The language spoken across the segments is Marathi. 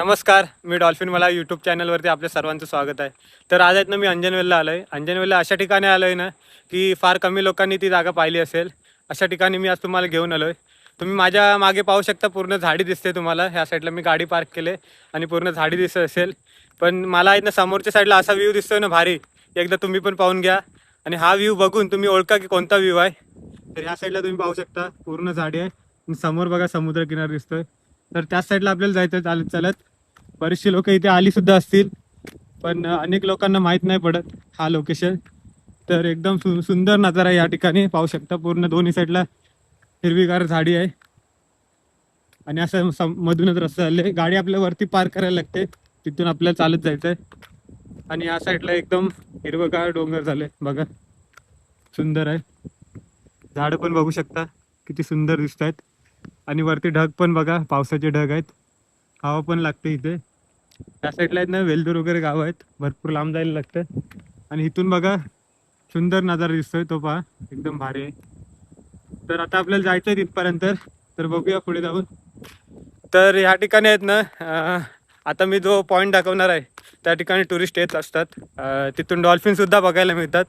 नमस्कार, मी डॉल्फिन मला यूट्यूब चॅनलवरती आपल्या सर्वांचं स्वागत आहे. तर आज आहेत ना मी अंजनवेलला आलो आहे. अंजनवेलला अशा ठिकाणी आलो आहे ना की फार कमी लोकांनी ती जागा पाहिली असेल. अशा ठिकाणी मी आज तुम्हाला घेऊन आलो आहे. तुम्ही माझ्या मागे पाहू शकता, पूर्ण झाडी दिसते तुम्हाला. ह्या साईडला मी गाडी पार्क केले आणि पूर्ण झाडी दिसत असेल. पण मला आहेत ना समोरच्या साईडला असा व्ह्यू दिसतोय ना भारी, एकदा तुम्ही पण पाहून घ्या. आणि हा व्ह्यू बघून तुम्ही ओळखा की कोणता व्ह्यू आहे. तर ह्या साईडला तुम्ही पाहू शकता पूर्ण झाडी आहे आणि समोर बघा समुद्र किनारा दिसतोय. तर त्याच साईडला आपल्याला जायचं चालत चालत. बरीचशी लोक इथे आली सुद्धा असतील, पण अनेक लोकांना माहीत नाही पडत हा लोकेशन. तर एकदम सुंदर नजारा आहे या ठिकाणी पाहू शकता. पूर्ण दोन्ही साईडला हिरवीगार झाडी आहे आणि असं मधूनच रस्ता झाले. गाडी आपल्या वरती पार्क करायला लागते, तिथून आपल्याला चालत जायचं आहे. आणि या साईडला एकदम हिरवगार डोंगर झाले बघा, सुंदर आहे. झाडं पण बघू शकता किती सुंदर दिसत आहेत. आणि वरती ढग पण बघा, पावसाचे ढग आहेत. हवा पण लागते इथे. त्या साईडला आहेत ना वेलदूर वगैरे गाव आहेत, भरपूर लांब जायला लागतं. आणि इथून बघा सुंदर नजारा दिसतोय, तो पहा एकदम भारी आहे. तर आता आपल्याला जायचं आहे तिथपर्यंत, तर बघूया पुढे जाऊन. तर ह्या ठिकाणी आहेत ना आता मी जो पॉईंट दाखवणार आहे त्या ठिकाणी टुरिस्ट येत असतात. तिथून डॉल्फिनसुद्धा बघायला मिळतात.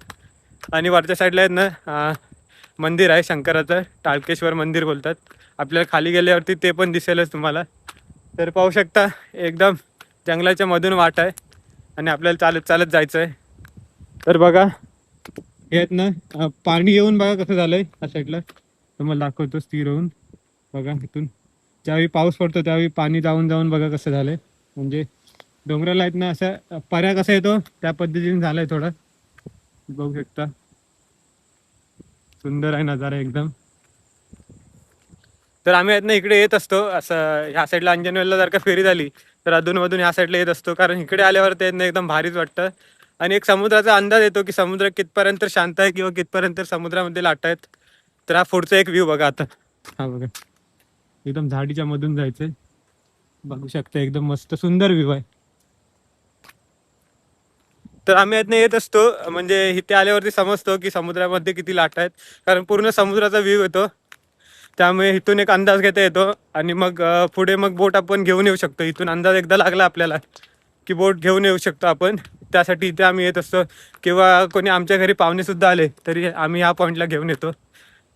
आणि वरच्या साईडला आहेत ना मंदिर आहे शंकराचं, टाळकेश्वर मंदिर बोलतात. आपल्याला खाली गेल्यावरती ते पण दिसेलच तुम्हाला. तर पाहू शकता एकदम जंगलाच्या मधून वाट आहे आणि आपल्याला चालत चालत जायचं आहे. तर बघा हे आहेत ना पाणी येऊन बघा कसं झालंय त्या साईडला, तुम्हाला दाखवतो स्थिर होऊन. बघा इथून ज्यावेळी पाऊस पडतो त्यावेळी पाणी जाऊन जाऊन बघा कसं झालंय. म्हणजे डोंगराला आहेत ना असं पर्या कसा येतो त्या पद्धतीने झालंय थोडं, बघू शकता. सुंदर आहे नजारा एकदम. तर आम्ही आहेत ना इकडे येत असतो असं. ह्या साईडला अंजनवेलला जर का फेरी झाली तर अधूनमधून ह्या साईडला येत असतो, कारण इकडे आल्यावर ते ना एकदम भारीच वाटतं. आणि एक समुद्राचा अंदाज येतो की समुद्र कितपर्यंत शांत आहे किंवा कितपर्यंत समुद्रामध्ये लाटा आहेत. तर हा पुढचा एक व्ह्यू बघा आता. हा बघा एकदम झाडीच्या मधून जायचंय, बघू शकता एकदम मस्त सुंदर व्ह्यू आहे. तर आम्ही यातनं येत असतो, म्हणजे इथे आल्यावरती समजतो की समुद्रामध्ये किती लाटा आहेत, कारण पूर्ण समुद्राचा व्ह्यू येतो. त्यामुळे इथून एक अंदाज घेता येतो. आणि मग पुढे मग बोट आपण घेऊन येऊ शकतो. इथून अंदाज एकदा लागला आपल्याला की बोट घेऊन येऊ शकतो आपण. त्यासाठी इथे आम्ही येत असतो, किंवा कोणी आमच्या घरी पाहुणेसुद्धा आले तरी आम्ही ह्या पॉईंटला घेऊन येतो.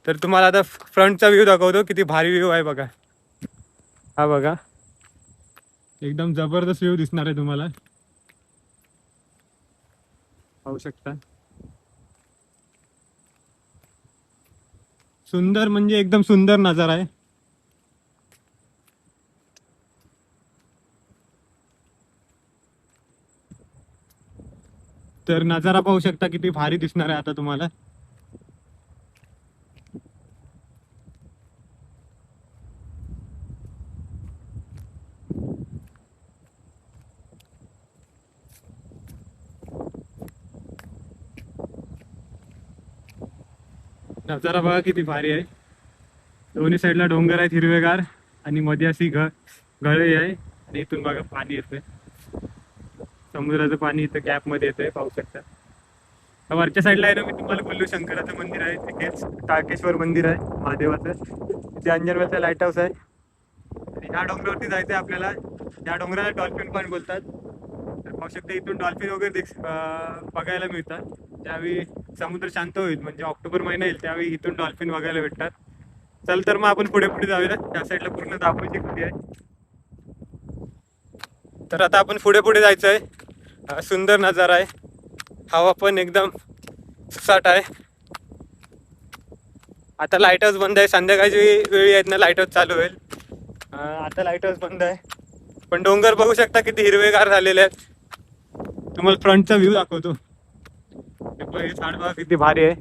तर तुम्हाला आता फ्रंटचा व्ह्यू दाखवतो, किती भारी व्ह्यू आहे बघा. हा बघा एकदम जबरदस्त व्ह्यू दिसणार आहे तुम्हाला, पाहू शकता. सुंदर म्हणजे एकदम सुंदर नजारा आहे. तर नजारा पाहू शकता किती भारी दिसणार आहे आता तुम्हाला. नजारा बघा किती भारी आहे. दोन्ही साईडला डोंगर आहेत हिरवेगार, आणि मध्ये अशी गळी आहे. आणि इथून बघा पाणी येतंय, समुद्राचं पाणी इथं गॅप मध्ये येतंय, पाहू शकता. वरच्या साईडला आहे ना, मी तुम्हाला बोललो शंकराचं मंदिर आहे, तिथेच टाळकेश्वर मंदिर आहे महादेवाचं. तिथे अंजनवेलचा लाईट हाऊस आहे. आणि ह्या डोंगरावरती जायचं आहे आपल्याला. या डोंगराला डॉल्फिन पॉईंट बोलतात. तर पाहू शकता इथून डॉल्फिन वगैरे बघायला मिळतात. त्यावेळी समुद्र शांत होईल, म्हणजे ऑक्टोबर महिना येईल त्यावेळी इथून डॉल्फिन बघायला भेटतात. चल तर मग आपण पुढे पुढे जाऊया. त्या साईडला पूर्ण दापोलीची खडी आहे. तर आता आपण पुढे पुढे जायचं आहे. सुंदर नजारा आहे, हवा पण एकदम सुसाट आहे. आता लाईट हाऊस बंद आहे, संध्याकाळची वेळी आहेत ना लाईट हाऊस चालू होईल. आता लाईट हाऊस बंद आहे, पण डोंगर बघू शकता किती हिरवेगार झालेले आहेत. तुम्हाला फ्रंटचा व्ह्यू दाखवतो. हे झाड बघा किती भारी आहे.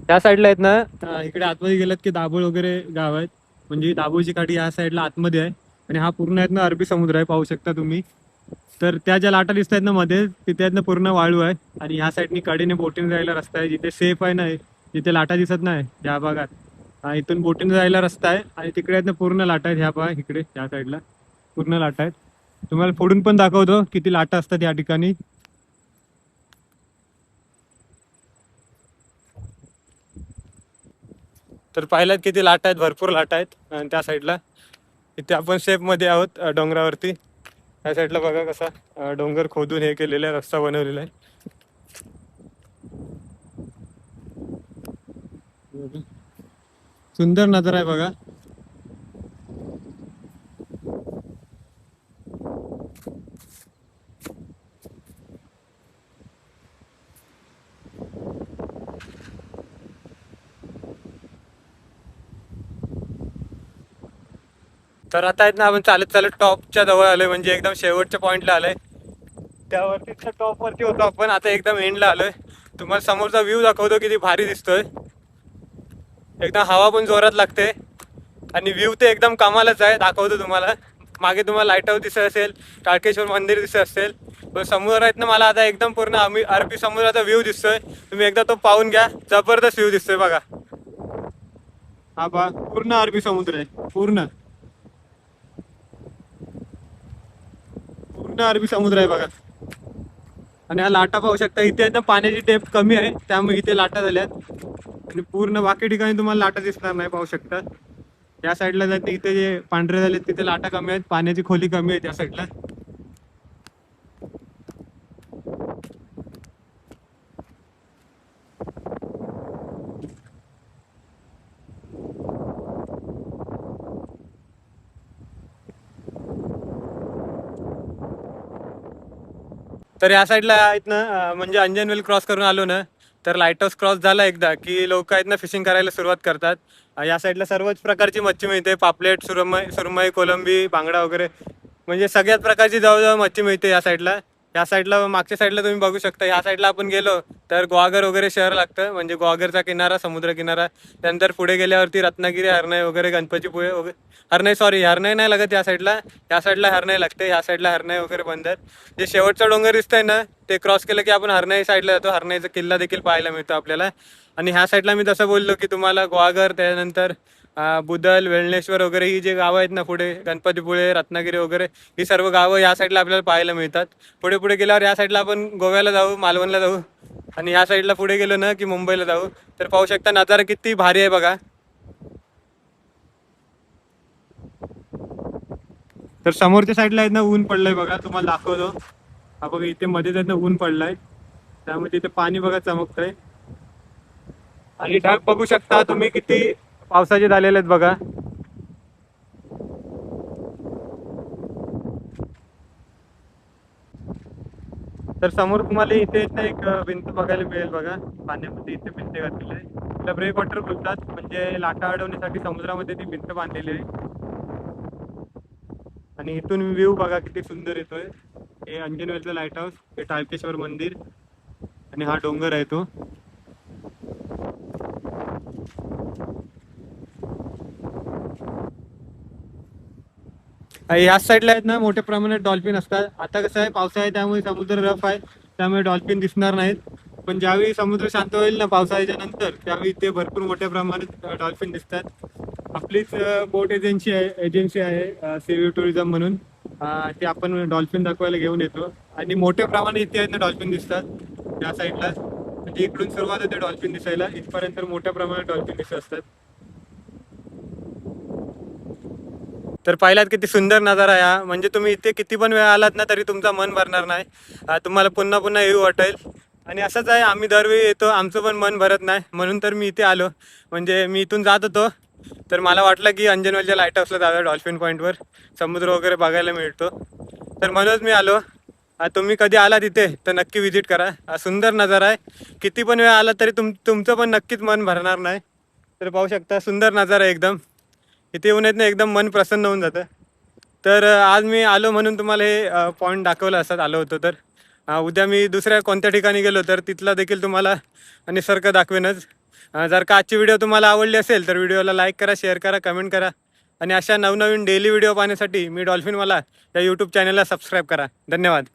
त्या साईडला आहेत ना इकडे आतमध्ये गेलात की दाभोळ वगैरे गाव आहेत. म्हणजे दाभोळची काठी या साईडला आतमध्ये आहे. आणि हा पूर्ण आहेत ना अरबी समुद्र आहे, पाहू शकता तुम्ही. तर त्या ज्या लाटा दिसत आहेत ना मध्ये, तिथे आहेत ना पूर्ण वाळू आहे. आणि ह्या साईडनी कडेने बोटीने जायला रस्ता आहे, जिथे सेफ आहे ना, जिथे लाटा दिसत नाही त्या भागात. इथून बोटीने जायला रस्ता आहे. आणि तिकडे आहेत ना पूर्ण लाटा आहेत, ह्या बघा इकडे ह्या साईडला पूर्ण लाटा आहेत. तुम्हाला फोडून पण दाखवतो किती लाटा असतात या ठिकाणी. तर पाहिलात किती लाटा आहेत, भरपूर लाटा आहेत. आणि त्या साईडला इथे आपण सेफमध्ये आहोत डोंगरावरती. त्या साईडला बघा कसा डोंगर खोदून हे केलेला आहे, रस्ता बनवलेला आहे. सुंदर नजारा आहे बघा. तर आता आहेत ना आपण चालत चालत टॉपच्या जवळ आलोय, म्हणजे एकदम शेवटच्या पॉईंटला आलोय. त्यावरती टॉपवरती होतो आपण, आता एकदम एंडला आलोय. तुम्हाला समोरचा व्ह्यू दाखवतो, किती भारी दिसतोय. एकदम हवा पण जोरात लागते आणि व्ह्यू ते एकदम कमालच आहे. दाखवतो तुम्हाला. मागे तुम्हाला लाईट हाऊस दिसत असेल, टाळकेश्वर मंदिर दिसत असेल. पण समुद्र आहेत ना, मला आता एकदम पूर्ण अरबी समुद्राचा व्ह्यू दिसतोय. तुम्ही एकदा तो पाहून घ्या, जबरदस्त व्ह्यू दिसतोय बघा. हा बा पूर्ण अरबी समुद्र आहे, पूर्ण अरबी समुद्र आहे बघा. आणि हा लाटा पाहू शकता. इथे आहे ना पाण्याची डेप्थ कमी आहे, त्यामुळे इथे लाटा झाल्यात. आणि पूर्ण बाकी ठिकाणी तुम्हाला लाटा दिसणार नाही, पाहू शकता. या साईडला जाते इथे जे पांढरे झाले तिथे लाटा कमी आहेत, पाण्याची खोली कमी आहे त्या साईडला. तर या साईडला आहेत ना म्हणजे अंजनवेल क्रॉस करून आलो ना, तर लाईट हाऊस क्रॉस झाला एकदा की लोक आहेत ना फिशिंग करायला सुरुवात करतात. या साईडला सर्वच प्रकारची मच्छी मिळते, पापलेट, सुरमई, कोलंबी, बांगडा वगैरे, म्हणजे सगळ्याच प्रकारची जवळजवळ मच्छी मिळते या साईडला. या साईडला मागच्या साईडला तुम्ही बघू शकता. या साईडला आपण गेलो तर ग्वागर वगैरे शहर लागतं, म्हणजे ग्वागरचा किनारा, समुद्र किनारा. त्यानंतर पुढे गेल्यावरती रत्नागिरी, हरणाई वगैरे, गणपतीपुळे वगैरे. हरणाई नाही लागत या साईडला. या साईडला हरणाई लागते, या साईडला हरणाई वगैरे बंदर. जे शेवटचा डोंगर दिसतंय ना, ते क्रॉस केलं की आपण हरणाई साईडला जातो. हरणाईचा किल्ला देखील पाहायला मिळतो आपल्याला. आणि ह्या साईडला मी तसं बोललो की तुम्हाला ग्वागर, त्यानंतर बुदल, वेळणेश्वर वगैरे ही जे गावं आहेत ना पुढे, गणपतीपुळे, रत्नागिरी वगैरे, ही सर्व गावं या साईडला आपल्याला पाहायला मिळतात. पुढे पुढे गेल्यावर या साईडला आपण गोव्याला जाऊ, मालवणला जाऊ. आणि या साईडला पुढे गेलो ना की मुंबईला जाऊ. तर पाहू शकता नजारा किती भारी आहे बघा. तर समोरच्या साईडला आहेत ना ऊन पडलंय बघा, तुम्हाला दाखवतो. हा बघा इथे मध्येच आहेत ना ऊन पडलाय, त्यामुळे तिथे पाणी बघा चमकतंय. आणि ढग बघू शकता तुम्ही किती पावसाचे झालेले आहेत बघा. तर समोर तुम्हाला इथे एक भिंत बघायला मिळेल बघा, पाण्यामध्ये इथे भिंत घातलेली आहे. तिला ब्रेक वॉटर बोलतात, म्हणजे लाटा अडवण्यासाठी समुद्रामध्ये ती भिंत बांधलेली आहे. आणि इथून व्ह्यू बघा किती सुंदर येतोय. हे अंजनवेलचं लाईट हाऊस, हे टाळकेश्वर मंदिर, आणि हा डोंगर आहे तो. ह्याच साईडला आहेत ना मोठ्या प्रमाणात डॉल्फिन असतात. आता कसं आहे पावसाळा आहे, त्यामुळे समुद्र रफ आहे, त्यामुळे डॉल्फिन दिसणार नाहीत. पण ज्यावेळी समुद्र शांत होईल ना पावसाळ्याच्या नंतर, त्यावेळी इथे भरपूर मोठ्या प्रमाणात डॉल्फिन दिसतात. आपलीच बोट एजन्सी आहे सीव्ही टुरिझम म्हणून. ते आपण डॉल्फिन दाखवायला घेऊन येतो. आणि मोठ्या प्रमाणात इथे आहेत ना डॉल्फिन दिसतात या साईडला. म्हणजे इकडून सुरुवात होते डॉल्फिन दिसायला, इथपर्यंत मोठ्या प्रमाणात डॉल्फिन दिसत असतात. तर पाहिलात किती सुंदर नजारा आहे. म्हणजे तुम्ही इथे किती पण वेळ आलात ना तरी तुमचं मन भरणार नाही, तुम्हाला पुन्हा पुन्हा येऊ वाटेल. आणि असंच आहे, आम्ही दरवेळी येतो, आमचं पण मन भरत नाही, म्हणून तर मी इथे आलो. म्हणजे मी इथून जात होतो तर मला वाटलं की अंजनवेलच्या लाईट हाऊसला जाऊया, डॉल्फिन पॉईंटवर समुद्र वगैरे बघायला मिळतो, तर म्हणूनच मी आलो. तुम्ही कधी आला तिथे तर नक्की व्हिजिट करा. सुंदर नजारा आहे, किती पण वेळ आला तरी तुमचं पण नक्कीच मन भरणार नाही. तर पाहू शकता सुंदर नजारा आहे एकदम. इथे येऊन येत ना एकदम मन प्रसन्न होऊन जातं. तर आज मी आलो म्हणून तुम्हाला हे पॉईंट दाखवलं असत आलो होतो. तर उद्या मी दुसऱ्या कोणत्या ठिकाणी गेलो तर तिथला देखील तुम्हाला निसर्ग दाखवेनच. जर का आजची व्हिडिओ तुम्हाला आवडली असेल तर व्हिडिओला लाईक करा, शेअर करा, कमेंट करा. आणि अशा नवनवीन डेली व्हिडिओ पाहण्यासाठी मी डॉल्फिनवाला या यूट्यूब चॅनलला सबस्क्राईब करा. धन्यवाद.